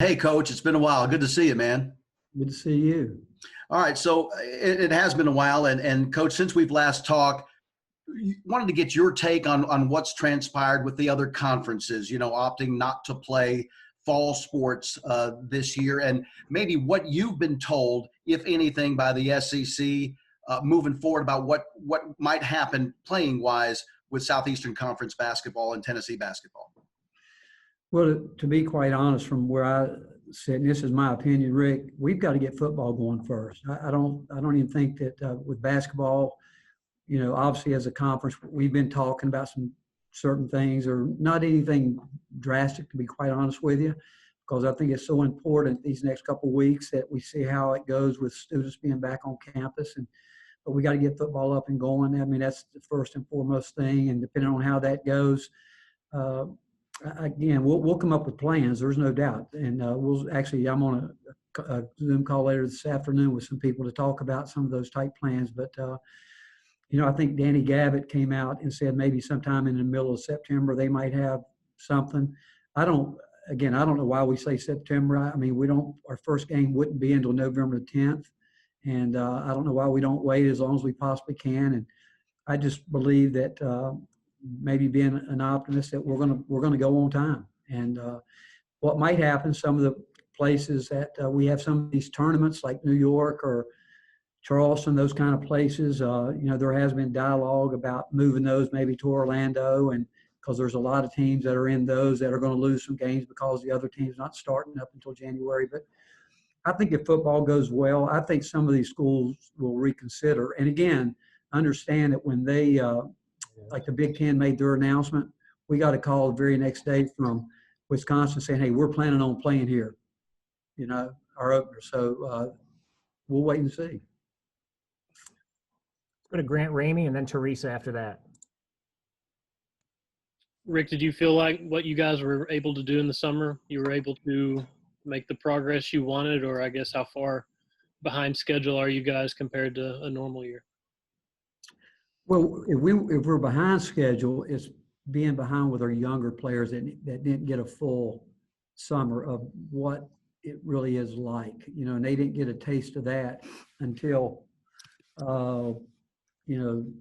Hey, Coach, it's been a while. Good to see you, man. Good to see you. All right, so it has been a while, and Coach, since we've last talked, wanted to get your take on what's transpired with the other conferences. Opting not to play fall sports this year, and maybe what you've been told, if anything, by the SEC moving forward about what might happen playing wise with Southeastern Conference basketball and Tennessee basketball. Well, to be quite honest, from where I sit, and this is my opinion, Rick, we've got to get football going first. I don't even think that with basketball, obviously as a conference, we've been talking about some certain things, or not anything drastic, to be quite honest with you, because I think it's so important these next couple of weeks that we see how it goes with students being back on campus. But we got to get football up and going. I mean, that's the first and foremost thing, and depending on how that goes. Again, we'll come up with plans. There's no doubt, and I'm on a Zoom call later this afternoon with some people to talk about some of those type plans. But I think Danny Gavitt came out and said maybe sometime in the middle of September they might have something. I don't know why we say September. I mean, our first game wouldn't be until November 10th, and I don't know why we don't wait as long as we possibly can. And I just believe that. Maybe being an optimist that we're gonna go on time. And what might happen, some of the places that we have some of these tournaments like New York or Charleston, those kind of places, there has been dialogue about moving those maybe to Orlando, and because there's a lot of teams that are in those that are going to lose some games because the other team's not starting up until January. But I think if football goes well, I think some of these schools will reconsider. And again, understand that when they like the Big Ten made their announcement, we got a call the very next day from Wisconsin saying, hey, we're planning on playing here, our opener. So we'll wait and see. Go to Grant Ramey and then Teresa after that. Rick, did you feel like what you guys were able to do in the summer, you were able to make the progress you wanted, or I guess how far behind schedule are you guys compared to a normal year? Well, if we're behind schedule, it's being behind with our younger players that didn't get a full summer of what it really is like, and they didn't get a taste of that until, the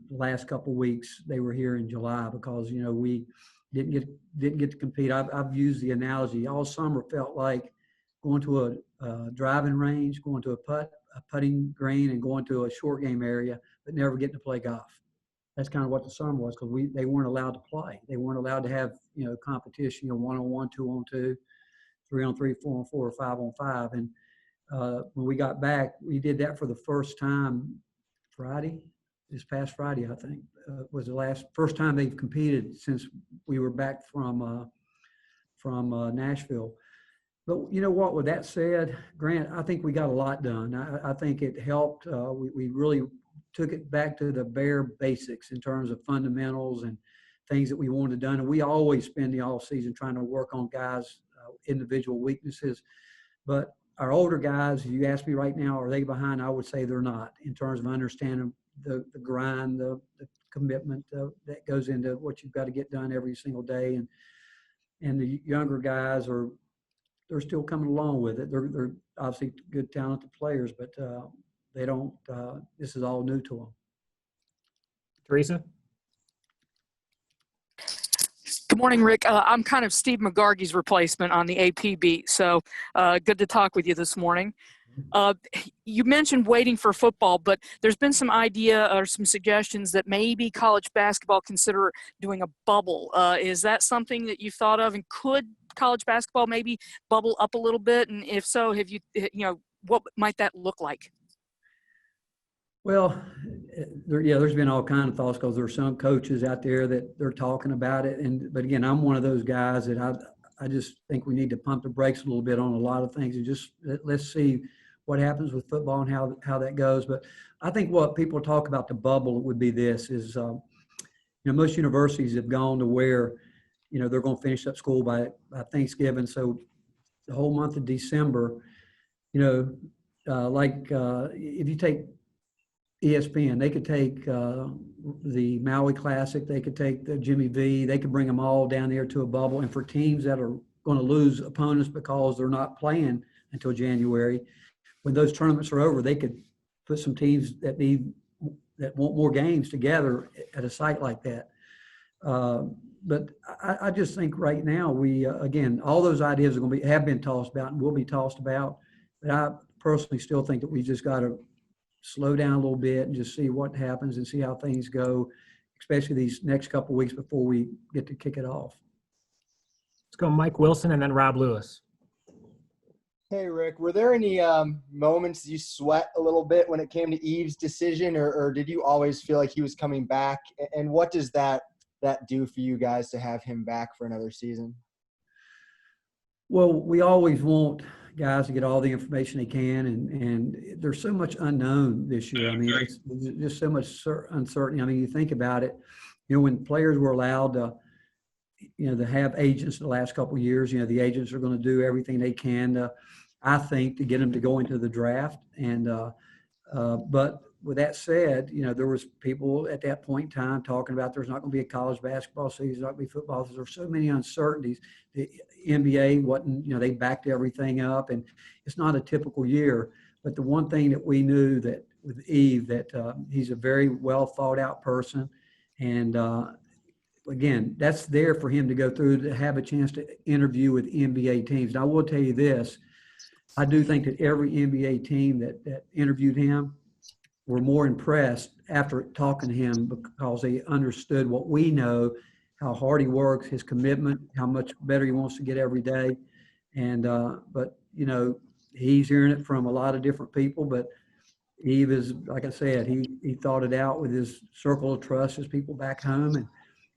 last couple of weeks they were here in July, because, we didn't get to compete. I've used the analogy all summer, felt like going to a driving range, going to a putting green, and going to a short game area, but never getting to play golf. That's kind of what the summer was, because they weren't allowed to play. They weren't allowed to have competition, 1-on-1, 2-on-2, 3-on-3, 4-on-4, or 5-on-5. And when we got back, we did that for the first time this past Friday, I think, was the first time they've competed since we were back from Nashville. But you know what? With that said, Grant, I think we got a lot done. I think it helped. We really took it back to the bare basics in terms of fundamentals and things that we wanted done. And we always spend the off season trying to work on guys' individual weaknesses. But our older guys, if you ask me right now, are they behind? I would say they're not, in terms of understanding the grind, the commitment that goes into what you've got to get done every single day. And the younger guys they're still coming along with it. They're obviously good, talented players, but they don't. This is all new to them. Teresa? Good morning, Rick. I'm kind of Steve McGargy's replacement on the AP beat, so good to talk with you this morning. You mentioned waiting for football, but there's been some idea or some suggestions that maybe college basketball consider doing a bubble. Is that something that you've thought of, and could college basketball maybe bubble up a little bit? And if so, have what might that look like? Well, there's been all kinds of thoughts, because there's some coaches out there that they're talking about it. But again, I'm one of those guys that I just think we need to pump the brakes a little bit on a lot of things, and just let's see what happens with football and how that goes. But I think what people talk about the bubble would be this is, most universities have gone to where, they're going to finish up school by Thanksgiving. So the whole month of December, if you take ESPN, they could take the Maui Classic, they could take the Jimmy V, they could bring them all down there to a bubble. And for teams that are going to lose opponents because they're not playing until January. When those tournaments are over, they could put some teams that want more games together at a site like that. But I just think right now we again, all those ideas have been tossed about and will be tossed about. But I personally still think that we just got to slow down a little bit and just see what happens and see how things go, especially these next couple of weeks before we get to kick it off. Let's go Mike Wilson and then Rob Lewis. Hey, Rick, were there any moments you sweat a little bit when it came to Eve's decision, or did you always feel like he was coming back? And what does that do for you guys to have him back for another season? Well, we always want guys to get all the information they can, and there's so much unknown this year. I mean, there's just so much uncertainty. I mean, you think about it, when players were allowed to, to have agents the last couple of years, the agents are going to do everything they can to, I think, to get them to go into the draft. And but with that said, there was people at that point in time talking about there's not going to be a college basketball season, there's not going to be football. There's so many uncertainties. The NBA wasn't, they backed everything up, and it's not a typical year. But the one thing that we knew that with Eve, that he's a very well thought out person, and again, that's there for him to go through to have a chance to interview with NBA teams. Now, I will tell you this. I do think that every NBA team that interviewed him were more impressed after talking to him because they understood what we know, how hard he works, his commitment, how much better he wants to get every day. And, but, he's hearing it from a lot of different people, but Eve is, like I said, he thought it out with his circle of trust, his people back home. And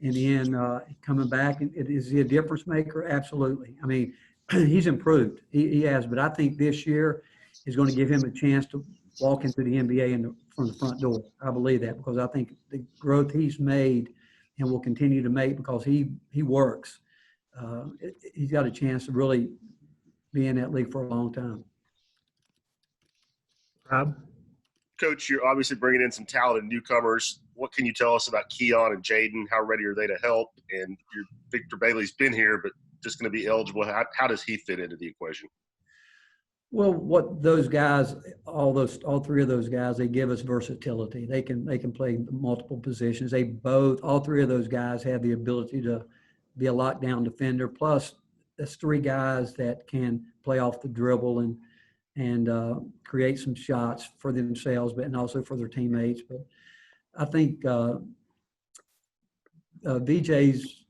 in the end, coming back, is he a difference maker? Absolutely. I mean, he's improved. He has, but I think this year is going to give him a chance to walk into the NBA from the front door. I believe that because I think the growth he's made and will continue to make because he works. He's got a chance to really be in that league for a long time. Rob? Coach, you're obviously bringing in some talented newcomers. What can you tell us about Keon and Jaden? How ready are they to help? And Victor Bailey's been here, but just going to be eligible. How does he fit into the equation? Well, what those guys, all three of those guys, they give us versatility. They can play multiple positions. All three of those guys have the ability to be a lockdown defender. Plus, that's three guys that can play off the dribble and create some shots for themselves, but and also for their teammates. But I think VJ's,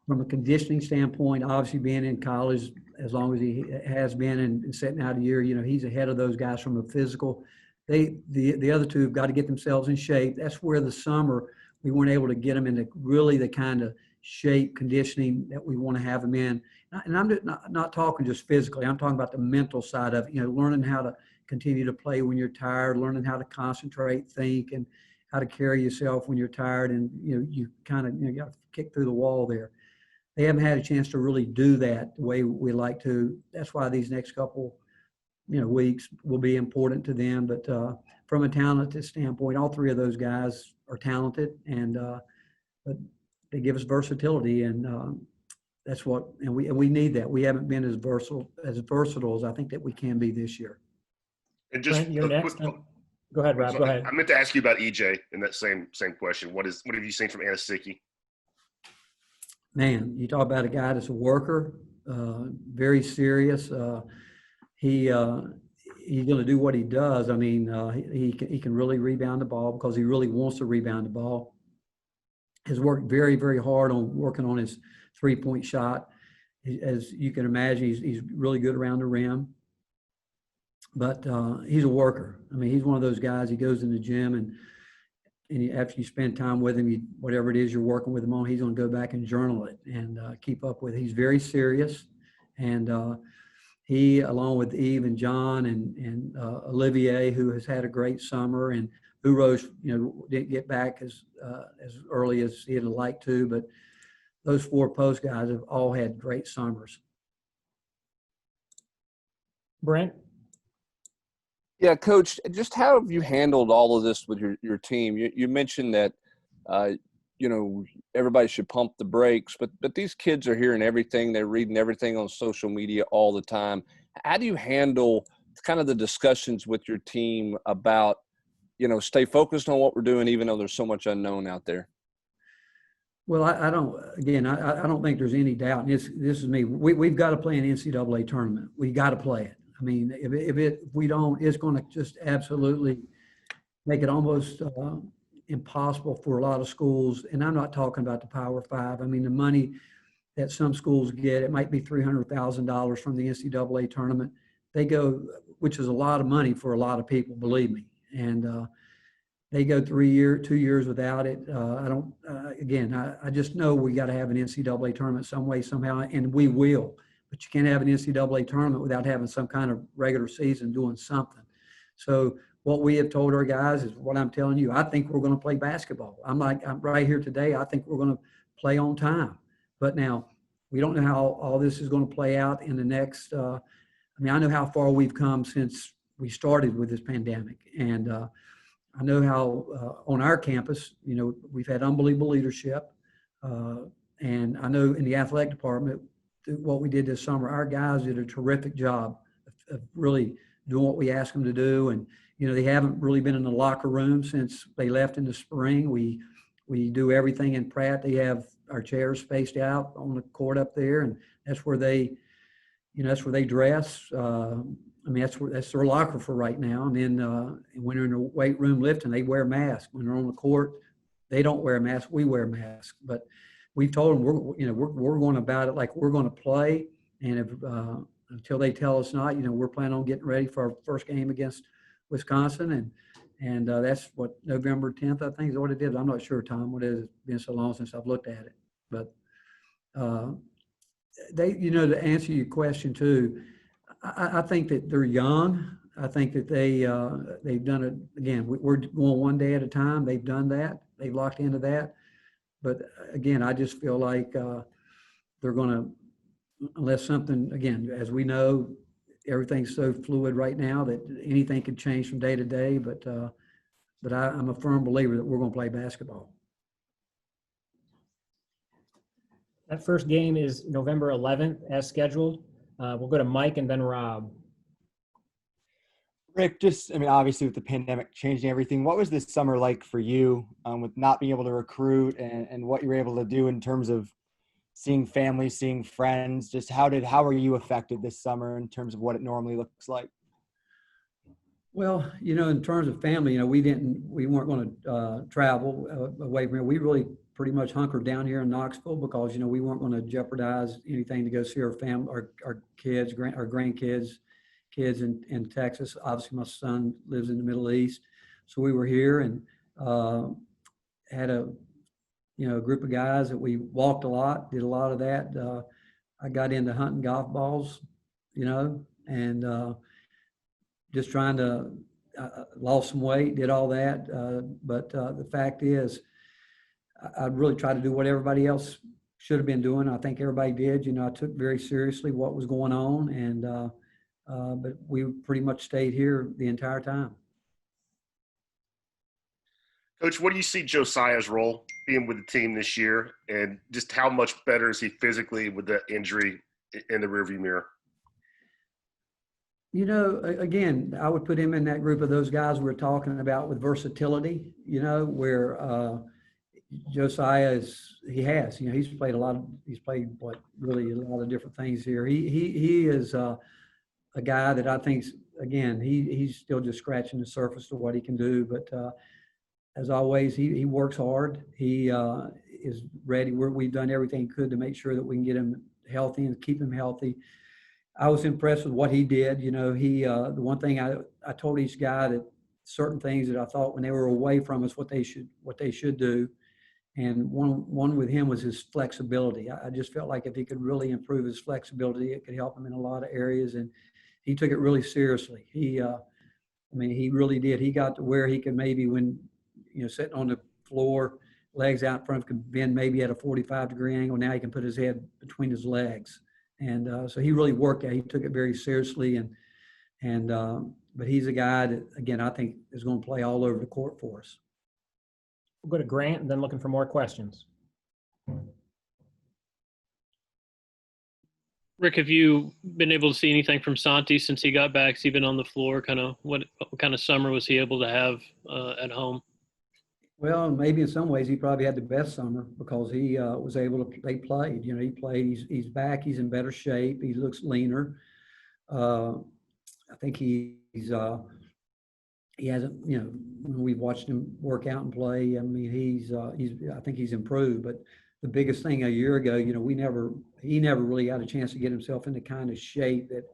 from a conditioning standpoint, obviously being in college as long as he has been and setting out a year, he's ahead of those guys from a physical. The other two have got to get themselves in shape. That's where the summer we weren't able to get them into really the kind of shape conditioning that we want to have them in. And I'm not talking just physically. I'm talking about the mental side of it, learning how to continue to play when you're tired, learning how to concentrate, think, and how to carry yourself when you're tired. And, you kind of, you got to kick through the wall there. They haven't had a chance to really do that the way we like to. That's why these next couple, weeks will be important to them. But from a talented standpoint, all three of those guys are talented, and but they give us versatility, and that's what. And we need that. We haven't been as versatile as I think that we can be this year. And just Brent, you're next. Go ahead, Rob. Go ahead. I meant to ask you about EJ in that same question. What have you seen from Anasicki? Man, you talk about a guy that's a worker, very serious. He's going to do what he does. I mean, he can really rebound the ball because he really wants to rebound the ball. Has worked very, very hard on working on his three-point shot. As you can imagine, he's really good around the rim. But he's a worker. I mean, he's one of those guys. He goes in the gym and after you spend time with him, whatever it is you're working with him on, he's going to go back and journal it and keep up with it. He's very serious. And he, along with Eve and John and Olivier, who has had a great summer, and Uros, didn't get back as early as he'd like to, but those four post guys have all had great summers. Brent? Yeah, Coach, just how have you handled all of this with your team? You mentioned that everybody should pump the brakes, but these kids are hearing everything. They're reading everything on social media all the time. How do you handle kind of the discussions with your team about, stay focused on what we're doing, even though there's so much unknown out there? Well, I don't. Again, I don't think there's any doubt. And this is me. We've got to play an NCAA tournament. We got to play it. I mean, if we don't, it's going to just absolutely make it almost impossible for a lot of schools. And I'm not talking about the Power Five. I mean, the money that some schools get, it might be $300,000 from the NCAA tournament. They go, which is a lot of money for a lot of people, believe me. And they go 2 years without it. I just know we got to have an NCAA tournament some way, somehow, and we will. But you can't have an NCAA tournament without having some kind of regular season doing something. So what we have told our guys is what I'm telling you. I think we're going to play basketball. I'm right here today. I think we're going to play on time. But now we don't know how all this is going to play out in the next. I know how far we've come since we started with this pandemic, and I know how on our campus, we've had unbelievable leadership, and I know in the athletic department, what we did this summer, our guys did a terrific job of really doing what we asked them to do. And they haven't really been in the locker room since they left in the spring. We do everything in Pratt. They have our chairs spaced out on the court up there, and that's where they dress. That's their locker for right now. And then when they're in the weight room lifting, they wear masks. When they're on the court, they don't wear masks. We wear masks. But we've told them we're going about it like we're going to play. And if until they tell us not, we're planning on getting ready for our first game against Wisconsin, and that's what November 10th, I think, is what it is. I'm not sure, Tom, what it is. It's been so long since I've looked at it. But to answer your question too, I think that they're young. I think that they've done it. Again, we're going one day at a time. They've done that. They've locked into that. But again, I just feel like they're going to, unless something, again, as we know, everything's so fluid right now that anything could change from day to day. But I'm a firm believer that we're going to play basketball. That first game is November 11th as scheduled. We'll go to Mike and then Rob. Rick, obviously with the pandemic changing everything, what was this summer like for you with not being able to recruit and what you were able to do in terms of seeing family, seeing friends? Just how were you affected this summer in terms of what it normally looks like? Well, in terms of family, we weren't going to travel away from here. We really pretty much hunkered down here in Knoxville because, we weren't going to jeopardize anything to go see our family, our kids, our grandkids, kids in Texas. Obviously, my son lives in the Middle East. So we were here and had a group of guys that we walked a lot, did a lot of that. I got into hunting golf balls, and just trying to, lost some weight, did all that. But the fact is, I really tried to do what everybody else should have been doing. I think everybody did. I took very seriously what was going on, and but we pretty much stayed here the entire time. Coach, what do you see Josiah's role being with the team this year, and just how much better is he physically with the injury in the rearview mirror? Again, I would put him in that group of those guys we're talking about with versatility, where Josiah he's played a lot of different things here. He is a guy that I think, again, he's still just scratching the surface of what he can do, but as always, he works hard. He is ready. We've done everything we could to make sure that we can get him healthy and keep him healthy. I was impressed with what he did. The one thing I told each guy that certain things that I thought when they were away from us, what they should do. And one with him was his flexibility. I just felt like if he could really improve his flexibility, it could help him in a lot of areas. And he took it really seriously. He really did. He got to where he could maybe, when, sitting on the floor, legs out in front, could bend maybe at a 45-degree angle. Now he can put his head between his legs. And so he really worked at it. He took it very seriously. But he's a guy that, again, I think is going to play all over the court for us. We'll go to Grant and then looking for more questions. Rick, have you been able to see anything from Santi since he got back? Has he been on the floor? What kind of summer was he able to have at home? Well, maybe in some ways he probably had the best summer because he was able to. They played. You know, he played. He's back. He's in better shape. He looks leaner. I think he hasn't. You know, when we've watched him work out and play, I mean, I think he's improved. But the biggest thing a year ago, you know, he never really got a chance to get himself in the kind of shape that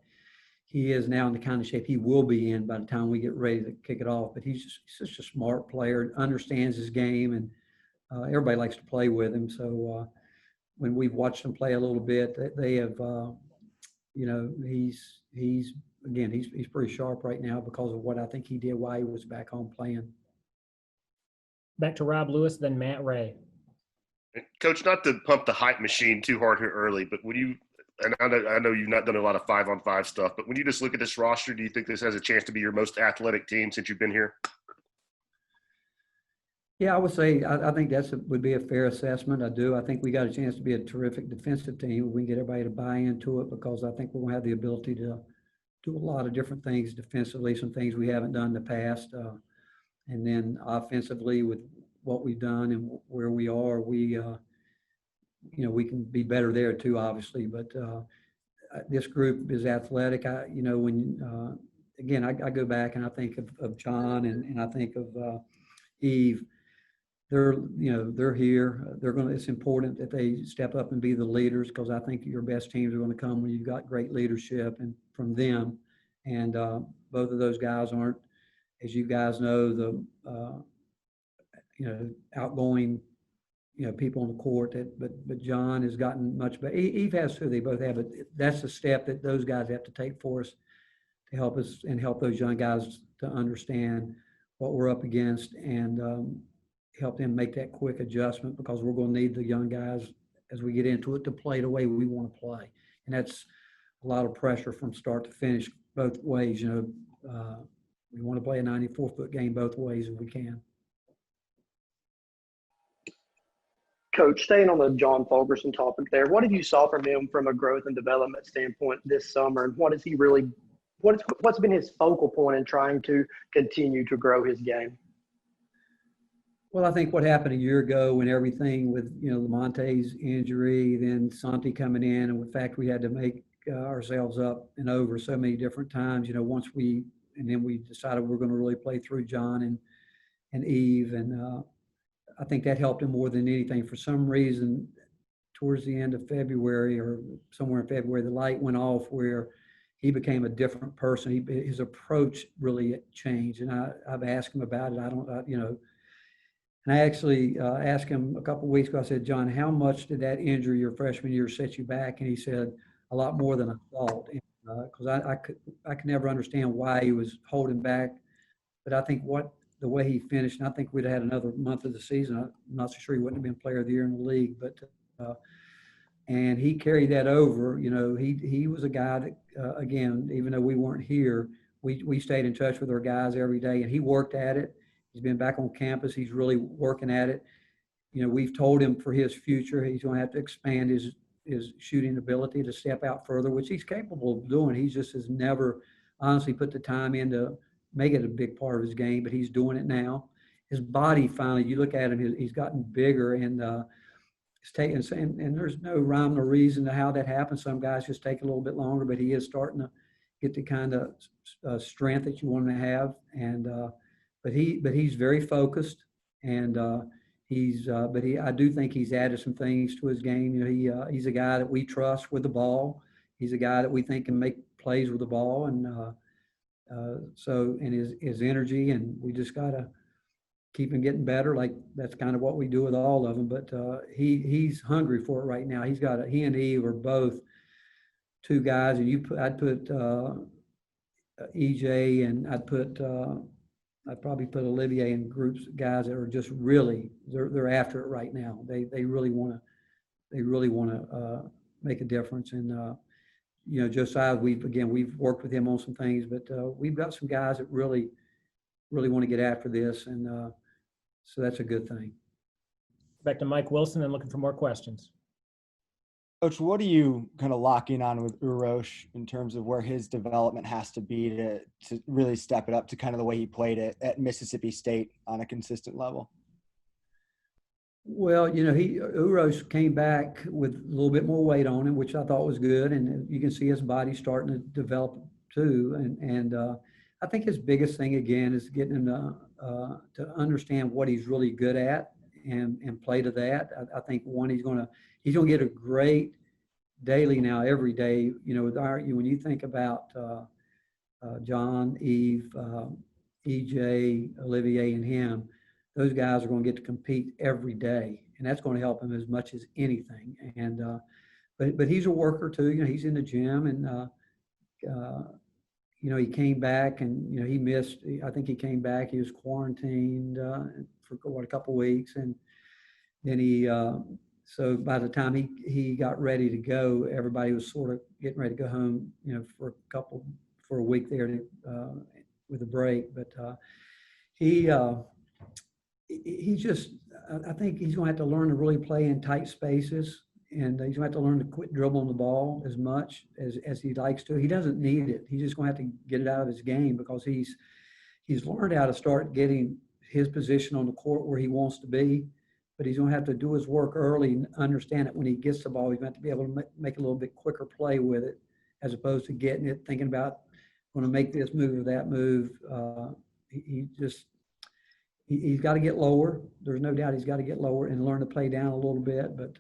he is now, in the kind of shape he will be in by the time we get ready to kick it off. But he's such a smart player, understands his game, and everybody likes to play with him. So when we've watched him play a little bit, they have, you know, he's pretty sharp right now because of what I think he did while he was back home playing. Back to Rob Lewis, then Matt Ray. Coach, not to pump the hype machine too hard here early, but when you, and I know you've not done a lot of 5-on-5 stuff, but when you just look at this roster, do you think this has a chance to be your most athletic team since you've been here? Yeah, I would say I think would be a fair assessment. I do. I think we got a chance to be a terrific defensive team. We can get everybody to buy into it because I think we're going to have the ability to do a lot of different things defensively, some things we haven't done in the past. And then offensively with what we've done and where we are, we we can be better there too, obviously. But this group is athletic. Again, I go back and I think of John and I think of Eve. They're here. It's important that they step up and be the leaders because I think your best teams are going to come when you've got great leadership and from them. And both of those guys aren't, as you guys know, the outgoing people on the court. But John has gotten much better. Eve has too. They both have. But that's the step that those guys have to take for us to help us and help those young guys to understand what we're up against and help them make that quick adjustment because we're going to need the young guys as we get into it to play the way we want to play. And that's a lot of pressure from start to finish both ways. We want to play a 94-foot game both ways if we can. Coach, staying on the John Fulkerson topic there, what have you saw from him from a growth and development standpoint this summer, and what's been his focal point in trying to continue to grow his game? Well, I think what happened a year ago when everything with Lamonte's injury, then Santi coming in, and the fact we had to make ourselves up and over so many different times. Then we decided we're going to really play through John and Eve, and I think that helped him more than anything. For some reason, towards the end of February or somewhere in February, the light went off where he became a different person. His approach really changed, and I've asked him about it. And I actually asked him a couple of weeks ago. I said, John, how much did that injury your freshman year set you back? And he said, a lot more than I thought, because I could never understand why he was holding back. But I think the way he finished, and I think we'd have had another month of the season. I'm not so sure he wouldn't have been player of the year in the league, but and he carried that over. He was a guy that, again, even though we weren't here, we stayed in touch with our guys every day, and he worked at it. He's been back on campus. He's really working at it. We've told him for his future, he's going to have to expand his shooting ability to step out further, which he's capable of doing. He just has never honestly put the time in to make it a big part of his game, but he's doing it now. His body finally, you look at him, he's gotten bigger and it's taken, and there's no rhyme or reason to how that happens. Some guys just take a little bit longer, but he is starting to get the kind of strength that you want him to have. And but he's very focused, and I do think he's added some things to his game. He's a guy that we trust with the ball. He's a guy that we think can make plays with the ball, and his energy, and we just gotta keep him getting better. Like that's kind of what we do with all of them. But he's hungry for it right now. He and Eve are both two guys, and I'd put EJ and I'd probably put Olivier in groups, guys that are just really they're after it right now. They really want to make a difference. And Josiah, we've worked with him on some things, but we've got some guys that really want to get after this, and so that's a good thing. Back to Mike Wilson and looking for more questions. Coach, what are you kind of locking on with Urosh in terms of where his development has to be to really step it up to kind of the way he played it at Mississippi State on a consistent level? Well, Uros came back with a little bit more weight on him, which I thought was good, and you can see his body starting to develop too. And I think his biggest thing again is getting him to understand what he's really good at and play to that. I think he's gonna get a great daily now every day. When you think about John, Eve, EJ, Olivier, and him, those guys are going to get to compete every day, and that's going to help him as much as anything. And but he's a worker too. He's in the gym, and he came back, and he missed. I think he came back. He was quarantined for a couple of weeks, and then so by the time he got ready to go, everybody was sort of getting ready to go home. For a week there with a break, but he just, I think he's going to have to learn to really play in tight spaces, and he's going to have to learn to quit dribbling the ball as much as he likes to. He doesn't need it. He's just going to have to get it out of his game, because he's learned how to start getting his position on the court where he wants to be, but he's going to have to do his work early and understand that when he gets the ball, he's going to have to be able to make a little bit quicker play with it, as opposed to getting it, thinking about, going to make this move or that move. He's got to get lower. There's no doubt he's got to get lower and learn to play down a little bit. But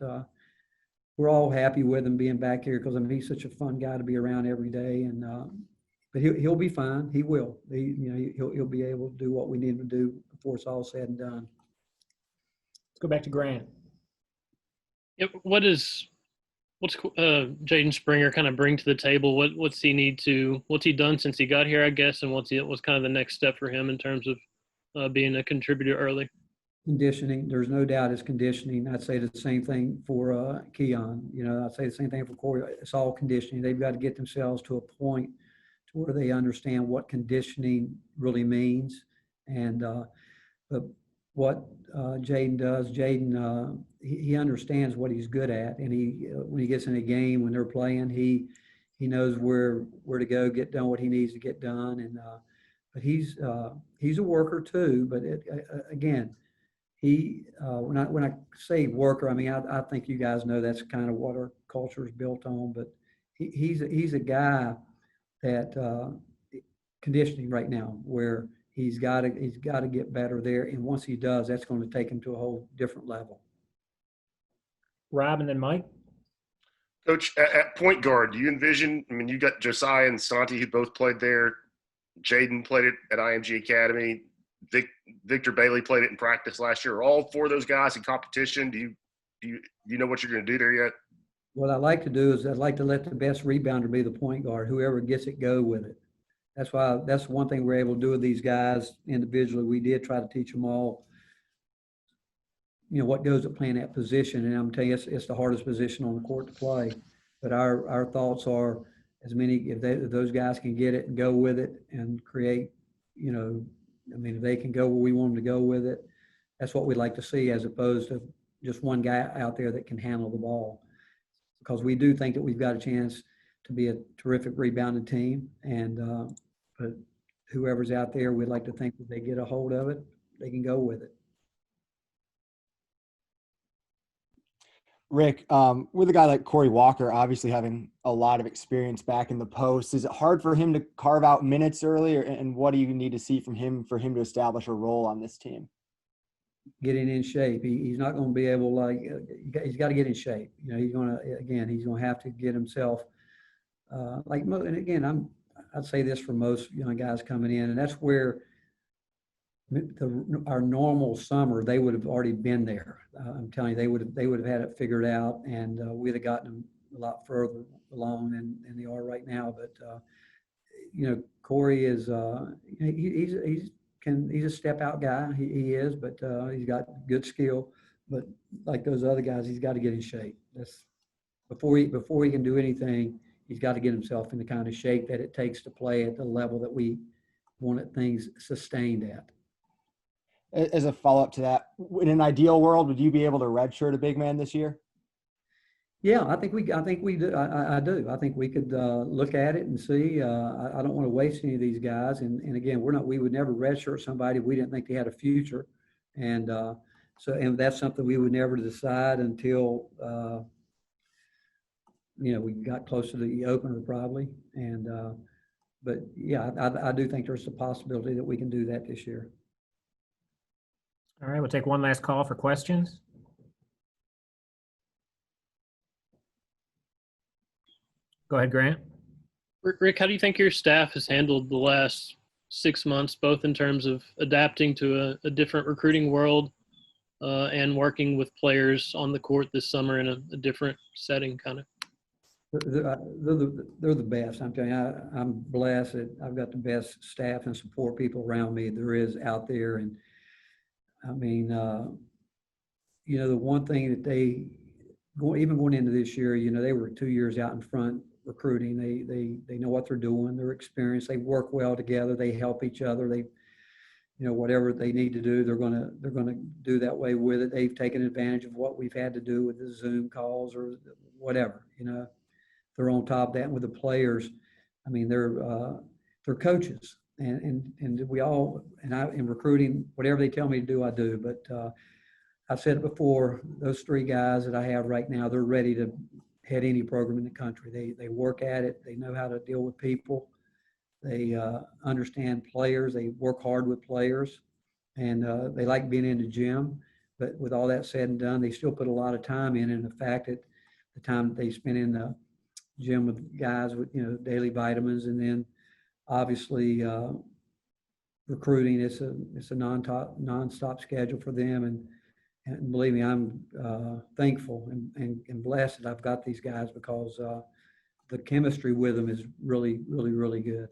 we're all happy with him being back here, because he's such a fun guy to be around every day. And but he'll be fine. He will. He'll be able to do what we need him to do before it's all said and done. Let's go back to Grant. Yep. What's Jaden Springer kind of bring to the table? What's he done since he got here, I guess, and what's kind of the next step for him in terms of being a contributor early? Conditioning. There's no doubt it's conditioning. I'd say the same thing for Keon. I'd say the same thing for Corey. It's all conditioning. They've got to get themselves to a point to where they understand what conditioning really means. And but what Jaden does, he understands what he's good at, and when he gets in a game, when they're playing, he knows where to go, get done what he needs to get done. And but he's a worker too. But again, when I say worker, I mean I think you guys know that's kind of what our culture is built on. But he's a guy that conditioning right now, where he's got to get better there, and once he does, that's going to take him to a whole different level. Rob, and then Mike. Coach, at point guard, do you envision? I mean, you got Josiah and Santi who both played there. Jaden played it at IMG Academy. Victor Bailey played it in practice last year. Are all four of those guys in competition? Do you know what you're going to do there yet? What I like to do is I'd like to let the best rebounder be the point guard. Whoever gets it, go with it. That's one thing we're able to do with these guys individually. We did try to teach them all, what goes to playing that position. And I'm telling you, it's the hardest position on the court to play. But our thoughts are, if those guys can get it and go with it and create, if they can go where we want them to go with it, that's what we'd like to see, as opposed to just one guy out there that can handle the ball. Because we do think that we've got a chance to be a terrific rebounding team. And but whoever's out there, we'd like to think that they get a hold of it, they can go with it. Rick, with a guy like Corey Walker, obviously having a lot of experience back in the post, is it hard for him to carve out minutes early, and what do you need to see from him for him to establish a role on this team? Getting in shape. He's not going to be able, he's got to get in shape. He's going to have to get himself, and again, I'd say this for most young guys coming in, and that's where our normal summer, they would have already been there. I'm telling you, they would have had it figured out, and we'd have gotten them a lot further along than they are right now. But Corey is he's a step out guy. He is, but he's got good skill. But like those other guys, he's got to get in shape. That's before he can do anything. He's got to get himself in the kind of shape that it takes to play at the level that we wanted things sustained at. as a follow-up to that, in an ideal world, would you be able to redshirt a big man this year? Yeah, I think we do. I do. I think we could look at it and see. I don't want to waste any of these guys. And again, we would never redshirt somebody if we didn't think they had a future. And and that's something we would never decide until, we got close to the opener probably. And, but yeah, I do think there's a possibility that we can do that this year. All right, we'll take one last call for questions. Go ahead, Grant. Rick, how do you think your staff has handled the last 6 months, both in terms of adapting to a different recruiting world and working with players on the court this summer in a different setting, kind of? They're the best. I'm telling you, I'm blessed that I've got the best staff and support people around me there is out there. And I mean, the one thing that even going into this year, they were 2 years out in front recruiting. They know what they're doing. They're experienced. They work well together. They help each other. They, whatever they need to do, they're gonna do that way with it. They've taken advantage of what we've had to do with the Zoom calls or whatever. They're on top of that. And with the players, I mean, they're coaches, and we all, and I in recruiting, whatever they tell me to do, I do. But I've said it before, those three guys that I have right now, they're ready to head any program in the country. They work at it. They know how to deal with people. They understand players. They work hard with players, and they like being in the gym. But with all that said and done, they still put a lot of time in. And the fact that the time that they spend in the gym with guys with, daily vitamins, and then obviously recruiting, it's a non-stop schedule for them. And believe me, I'm thankful and blessed that I've got these guys, because the chemistry with them is really, really, really good.